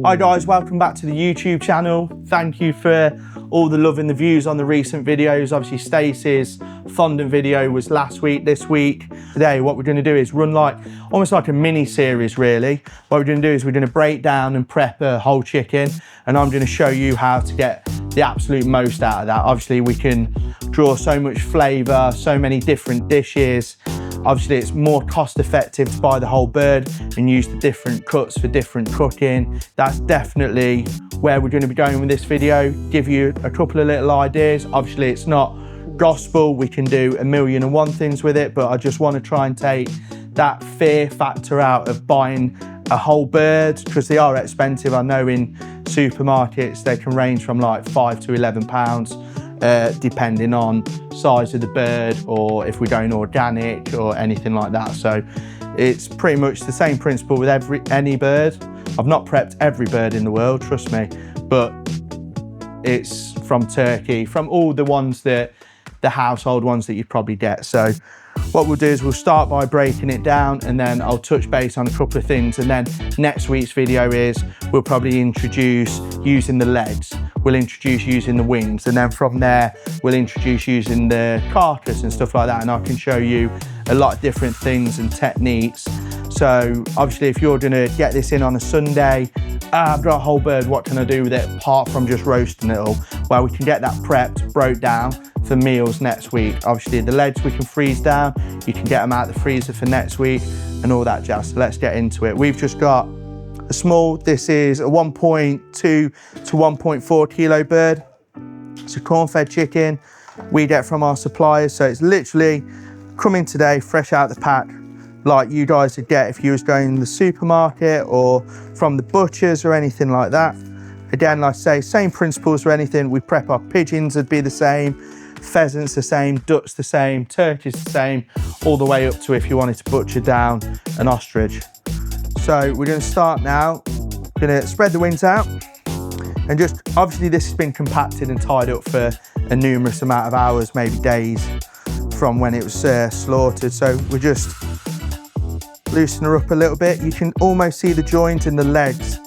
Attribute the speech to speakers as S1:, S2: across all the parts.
S1: Hi guys, welcome back to the YouTube channel. Thank you for all the love and the views on the recent videos. Obviously Stacey's fondant video was last week. This week, today, what we're going to do is run almost like a mini series really. What we're going to do is we're going to break down and prep a whole chicken, and I'm going to show you how to get the absolute most out of that. Obviously we can draw so much flavour, so many different dishes. Obviously it's more cost effective to buy the whole bird and use the different cuts for different cooking. That's definitely where we're going to be going with this video. Give you a couple of little ideas. Obviously it's not gospel, we can do 1,000,001 things with it, but I just want to try and take that fear factor out of buying a whole bird, because they are expensive. I know in supermarkets they can range from like £5 to £11. Depending on size of the bird, or if we're going organic or anything like that. So it's pretty much the same principle with any bird. I've not prepped every bird in the world, trust me, but it's from Turkey, from all the ones that the household ones that you'd probably get. So what we'll do is we'll start by breaking it down, and then I'll touch base on a couple of things, and then next week's video is we'll probably introduce using the legs, we'll introduce using the wings, and then from there we'll introduce using the carcass and stuff like that, and I can show you a lot of different things and techniques. So obviously if you're gonna get this in on a Sunday, I've got a whole bird, what can I do with it apart from just roasting it all? Well, we can get that prepped, broke down for meals next week. Obviously the legs we can freeze down, you can get them out of the freezer for next week and all that jazz. So let's get into it. We've just got a small, this is a 1.2 to 1.4 kilo bird. It's a corn-fed chicken we get from our suppliers, so it's literally coming today fresh out the pack, like you guys would get if you was going to the supermarket or from the butchers or anything like that. Again, like I say, same principles for anything. We prep our pigeons, would be the same, pheasants the same, ducks the same, turkeys the same, all the way up to if you wanted to butcher down an ostrich. So we're going to start now. We're going to spread the wings out, and just obviously this has been compacted and tied up for a numerous amount of hours, maybe days from when it was slaughtered. So we're just loosen her up a little bit. You can almost see the joint in the legs.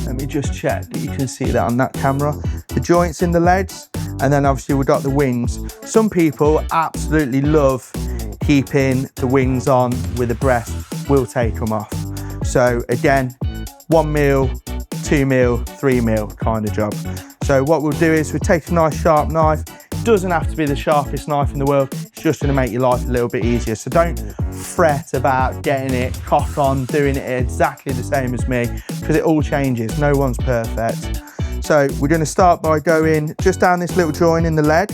S1: Let me just check that you can see that on that camera. The joints in the legs, and then obviously we've got the wings. Some people absolutely love keeping the wings on with the breast. We'll take them off. So again, 1 meal, 2 meal, 3 meal kind of job. So what we'll do is we'll take a nice sharp knife. It doesn't have to be the sharpest knife in the world. It's just going to make your life a little bit easier. So don't fret about getting it cock on, doing it exactly the same as me, because it all changes. No one's perfect. So we're going to start by going just down this little joint in the leg.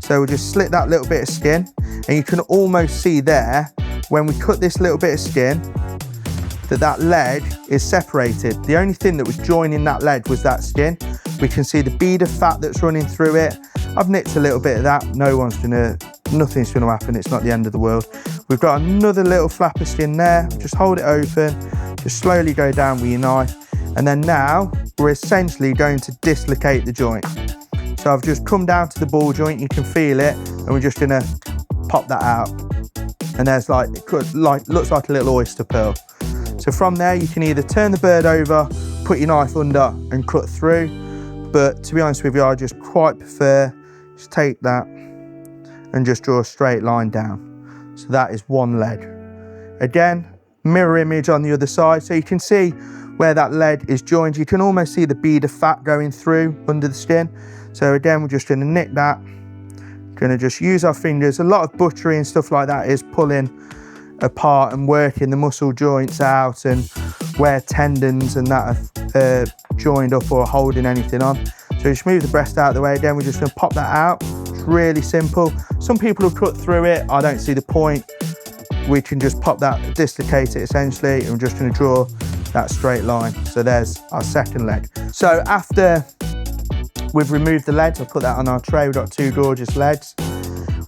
S1: So we'll just slit that little bit of skin, and you can almost see there when we cut this little bit of skin that leg is separated. The only thing that was joining that leg was that skin. We can see the bead of fat that's running through it. I've nicked a little bit of that. Nothing's gonna happen. It's not the end of the world. We've got another little flap of skin there. Just hold it open, just slowly go down with your knife. And then now we're essentially going to dislocate the joint. So I've just come down to the ball joint, you can feel it, and we're just gonna pop that out. And there's looks like a little oyster pearl. So from there, you can either turn the bird over, put your knife under and cut through. But to be honest with you, I just quite prefer just take that and just draw a straight line down. So that is one leg. Again, mirror image on the other side. So you can see where that leg is joined. You can almost see the bead of fat going through under the skin. So again, we're just gonna nick that. Gonna just use our fingers. A lot of butchery and stuff like that is pulling apart and working the muscle joints out, and where tendons and that are joined up or holding anything on. So just move the breast out of the way. Again, we're just going to pop that out. It's really simple. Some people will cut through it. I don't see the point. We can just pop that, dislocate it essentially, and we're just going to draw that straight line. So there's our second leg. So after we've removed the legs, I'll put that on our tray. We've got two gorgeous legs.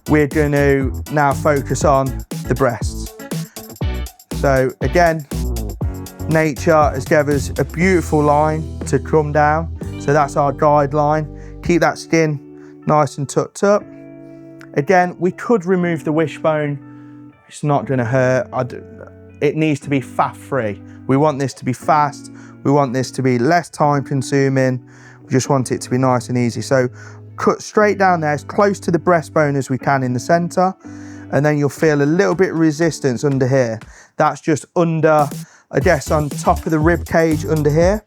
S1: We're going to now focus on the breasts. So again, nature has given us a beautiful line to come down. So that's our guideline. Keep that skin nice and tucked up. Again, we could remove the wishbone. It's not going to hurt. It needs to be fat free. We want this to be fast. We want this to be less time consuming. We just want it to be nice and easy. So cut straight down there, as close to the breastbone as we can in the center. And then you'll feel a little bit of resistance under here. That's just under, I guess, on top of the rib cage under here.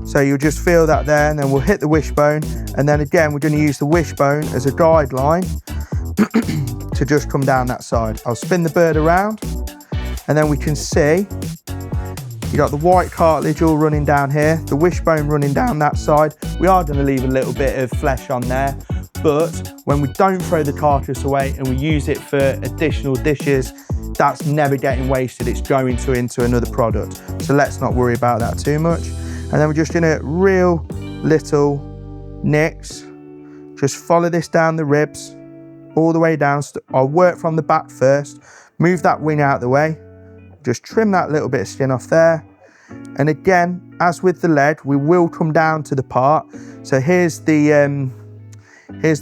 S1: So you'll just feel that there, and then we'll hit the wishbone. And then again, we're going to use the wishbone as a guideline to just come down that side. I'll spin the bird around, and then we can see you got the white cartilage all running down here, the wishbone running down that side. We are going to leave a little bit of flesh on there, but when we don't throw the carcass away and we use it for additional dishes, that's never getting wasted. It's going into another product. So let's not worry about that too much. And then we're just gonna real little nicks, just follow this down the ribs, all the way down. I'll work from the back first, move that wing out of the way, just trim that little bit of skin off there. And again, as with the leg, we will come down to the part. So here's the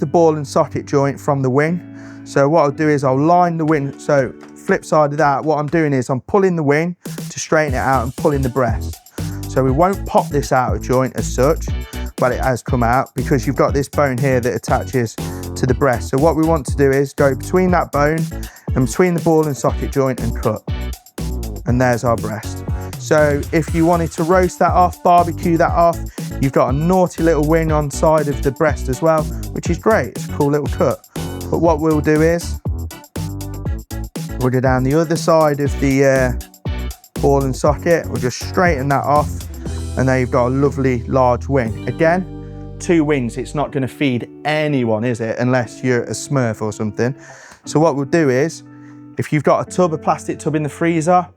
S1: ball and socket joint from the wing. So what I'll do is I'll line the wing. So flip side of that, what I'm doing is I'm pulling the wing to straighten it out and pulling the breast. So we won't pop this out of joint as such, but it has come out because you've got this bone here that attaches to the breast. So what we want to do is go between that bone and between the ball and socket joint and cut. And there's our breast. So if you wanted to roast that off, barbecue that off, you've got a naughty little wing on side of the breast as well, which is great. It's a cool little cut. But what we'll do is we'll go down the other side of the ball and socket. We'll just straighten that off, and there you've got a lovely large wing. Again, 2 wings, it's not going to feed anyone, is it? Unless you're a Smurf or something. So what we'll do is, if you've got a plastic tub in the freezer,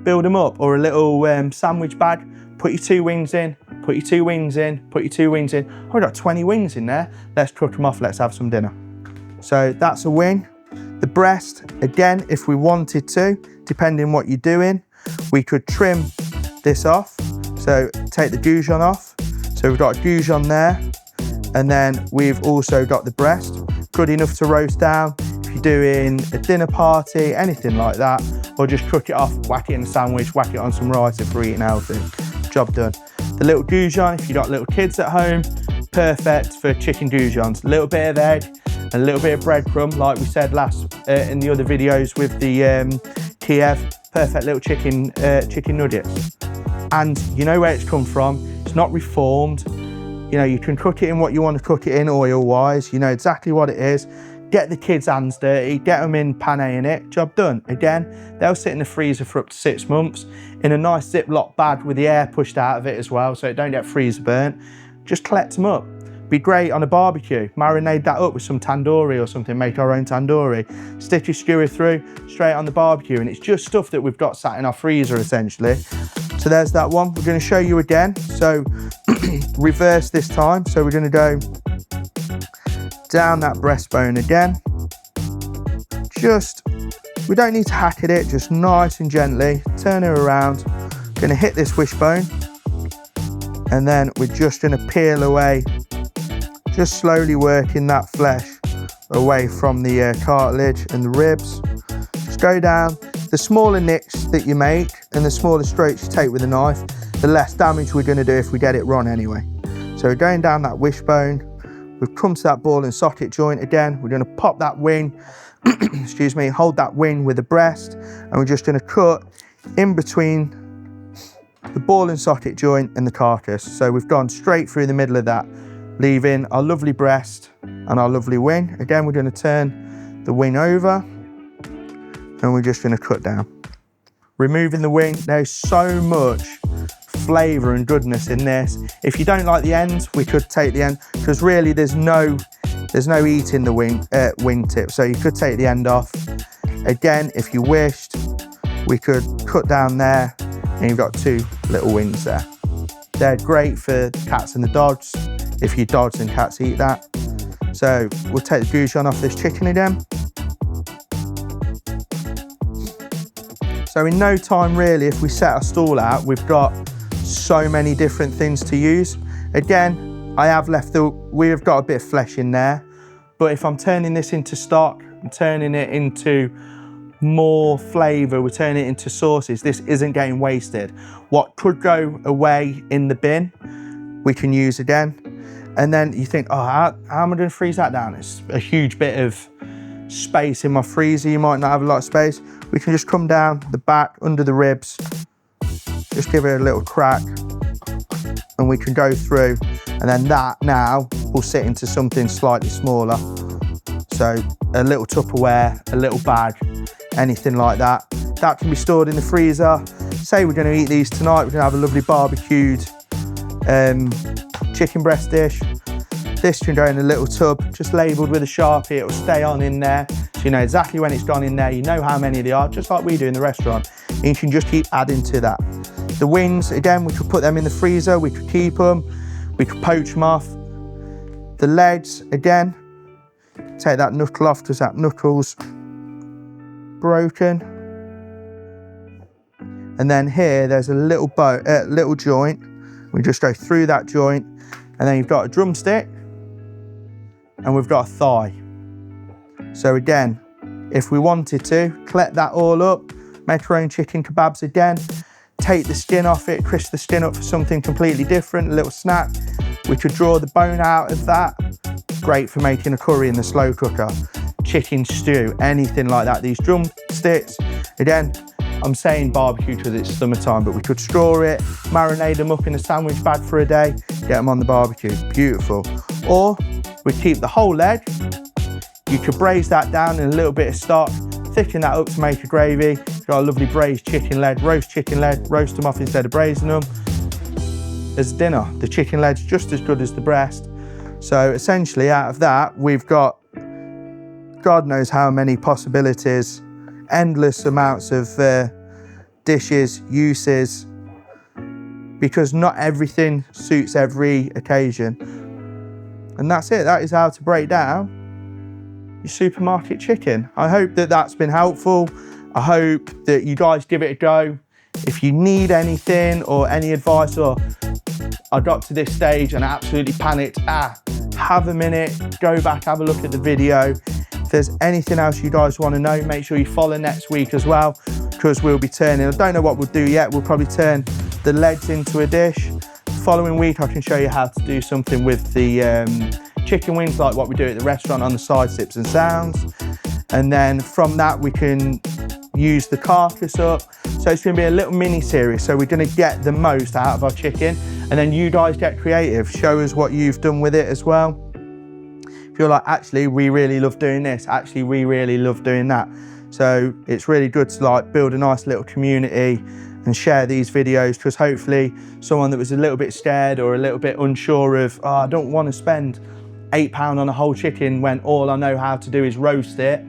S1: build them up, or a little sandwich bag, put your 2 wings in, put your 2 wings in, put your 2 wings in. Oh, I've got 20 wings in there. Let's cook them off, let's have some dinner. So that's a wing. The breast, again, if we wanted to, depending what you're doing, we could trim this off. So take the goujon off. So we've got a goujon there, and then we've also got the breast, good enough to roast down if you're doing a dinner party, anything like that, or just cook it off, whack it in a sandwich, whack it on some rice if we're eating healthy. Job done. The little goujon, if you've got little kids at home, perfect for chicken goujons. A little bit of egg, a little bit of breadcrumb, like we said last in the other videos with the Kiev. Perfect little chicken nuggets. And you know where it's come from. It's not reformed. You know, you can cook it in what you want to cook it in oil-wise. You know exactly what it is. Get the kids' hands dirty, get them in paneing it, job done. Again, they'll sit in the freezer for up to 6 months in a nice Ziploc bag with the air pushed out of it as well, so it don't get freezer burnt. Just collect them up. Be great on a barbecue. Marinate that up with some tandoori or something, make our own tandoori. Stick your skewer through, straight on the barbecue, and it's just stuff that we've got sat in our freezer essentially. So there's that one. We're going to show you again. So reverse this time. So we're going to go down that breastbone again. We don't need to hack at it, just nice and gently. Turn her around. Going to hit this wishbone, and then we're just going to peel away, just slowly working that flesh away from the cartilage and the ribs. Just go down. The smaller nicks that you make and the smaller strokes you take with a knife, the less damage we're going to do if we get it wrong anyway. So we're going down that wishbone. We've come to that ball and socket joint again. We're going to pop that wing, excuse me, hold that wing with the breast, and we're just going to cut in between the ball and socket joint and the carcass. So we've gone straight through the middle of that, leaving our lovely breast and our lovely wing. Again, we're going to turn the wing over, and we're just going to cut down. Removing the wing, there's so much flavour and goodness in this. If you don't like the end, we could take the end, because really there's no eat in the wing tip, so you could take the end off. Again, if you wished, we could cut down there, and you've got 2 little wings there. They're great for the cats and the dogs, if your dogs and cats eat that. So we'll take the goujon off this chicken again. So in no time really, if we set our stall out, we've got so many different things to use. Again, we have got a bit of flesh in there, but if I'm turning this into stock, I'm turning it into more flavour, we're turning it into sauces. This isn't getting wasted. What could go away in the bin, we can use again. And then you think, oh, how am I going to freeze that down? It's a huge bit of space in my freezer. You might not have a lot of space. We can just come down the back, under the ribs, just give it a little crack, and we can go through. And then that now will sit into something slightly smaller. So a little Tupperware, a little bag, anything like that. That can be stored in the freezer. Say we're going to eat these tonight, we're going to have a lovely barbecued chicken breast dish. This can go in a little tub, just labelled with a Sharpie. It will stay on in there, so you know exactly when it's gone in there. You know how many there are, just like we do in the restaurant. And you can just keep adding to that. The wings, again, we could put them in the freezer. We could keep them. We could poach them off. The legs, again, take that knuckle off because that knuckle's broken. And then here, there's a little little joint. We just go through that joint, and then you've got a drumstick, and we've got a thigh. So again, if we wanted to, collect that all up, make our own chicken kebabs again, take the skin off it, crisp the skin up for something completely different, a little snack. We could draw the bone out of that. Great for making a curry in the slow cooker, chicken stew, anything like that. These drumsticks, again, I'm saying barbecue because it's summertime, but we could straw it, marinate them up in a sandwich bag for a day, get them on the barbecue, beautiful. Or we keep the whole leg, you could braise that down in a little bit of stock, thicken that up to make a gravy. Got a lovely braised chicken leg, roast them off instead of braising them. As dinner, the chicken leg's just as good as the breast. So essentially out of that, we've got God knows how many possibilities, endless amounts of dishes, uses, because not everything suits every occasion. And that's it, that is how to break down your supermarket chicken. I hope that that's been helpful. I hope that you guys give it a go. If you need anything or any advice, or I got to this stage and I absolutely panicked, have a minute, go back, have a look at the video. If there's anything else you guys want to know, make sure you follow next week as well, because we'll be turning, I don't know what we'll do yet, we'll probably turn the legs into a dish. The following week I can show you how to do something with the chicken wings, like what we do at the restaurant on the side, sips and sounds. And then from that we can use the carcass up. So it's going to be a little mini series, so we're going to get the most out of our chicken, and then you guys get creative, show us what you've done with it as well. If you're like, actually we really love doing this, actually we really love doing that. So it's really good to like build a nice little community and share these videos, because hopefully someone that was a little bit scared or a little bit unsure of, oh, I don't want to spend £8 on a whole chicken when all I know how to do is roast it,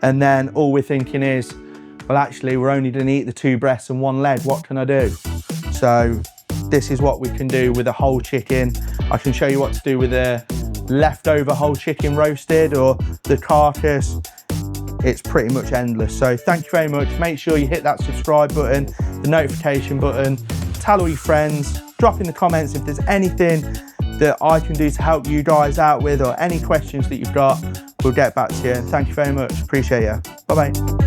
S1: and then all we're thinking is, well, actually we're only going to eat the 2 breasts and 1 leg, what can I do? So this is what we can do with a whole chicken. I can show you what to do with a leftover whole chicken roasted or the carcass. It's pretty much endless. So thank you very much. Make sure you hit that subscribe button, the notification button, tell all your friends, drop in the comments if there's anything that I can do to help you guys out with, or any questions that you've got. We'll get back to you. Thank you very much. Appreciate you. Bye-bye.